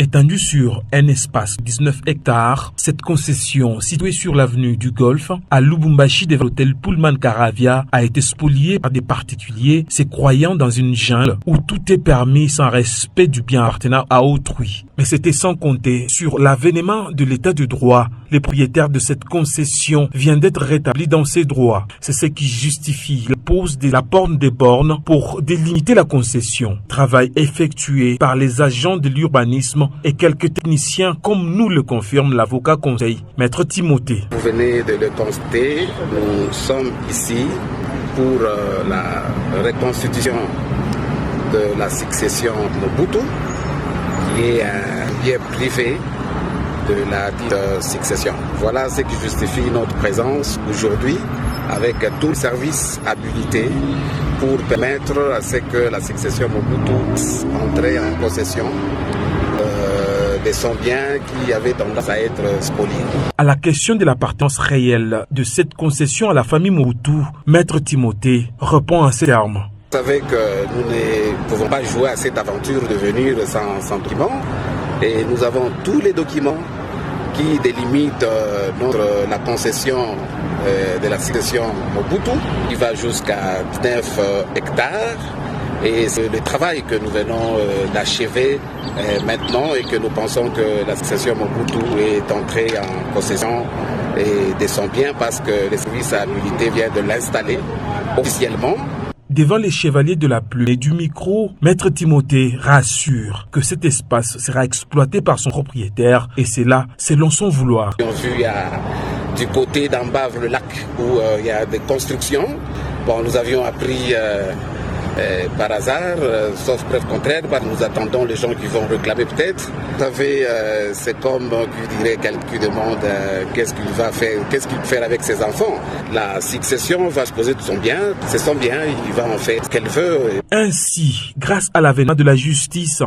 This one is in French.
Étendue sur un espace de 19 hectares, cette concession située sur l'avenue du Golfe, à Lubumbashi devant l'hôtel Pullman Caravia, a été spoliée par des particuliers se croyant dans une jungle où tout est permis sans respect du bien appartenant à autrui. Mais c'était sans compter sur l'avènement de l'état de droit. Les propriétaires de cette concession viennent d'être rétablis dans ses droits. C'est ce qui justifie la pose de la borne des bornes pour délimiter la concession. Travail effectué par les agents de l'urbanisme et quelques techniciens, comme nous le confirme l'avocat conseil, Maître Timothée. Vous venez de le constater, nous sommes ici pour la reconstitution de la succession Mobutu, qui est un bien privé de la dite succession. Voilà ce qui justifie notre présence aujourd'hui avec tous les services habilités pour permettre à ce que la succession Mobutu entre en possession de son bien qui avait tendance à être spolié. À la question de l'appartenance réelle de cette concession à la famille Mobutu, Maître Timothée répond en ces termes. Vous savez que nous ne pouvons pas jouer à cette aventure de venir sans documents et nous avons tous les documents qui délimitent la concession de la succession Mobutu qui va jusqu'à 19 hectares. Et c'est le travail que nous venons d'achever maintenant et que nous pensons que la succession Mobutu est entrée en possession de son bien parce que les services habilités viennent de l'installer officiellement. Devant les chevaliers de la plume et du micro, Maître Timothée rassure que cet espace sera exploité par son propriétaire et c'est là selon son vouloir. On a vu du côté d'en bas le lac où il y a des constructions. Bon, nous avions appris par hasard, sauf preuve contraire, nous attendons les gens qui vont réclamer peut-être. Vous savez, c'est comme qui dirait quelqu'un qui demande qu'est-ce qu'il va faire, qu'est-ce qu'il peut faire avec ses enfants. La succession va se poser de son bien, c'est son bien, il va en faire ce qu'elle veut. Ainsi, grâce à l'avènement de la justice,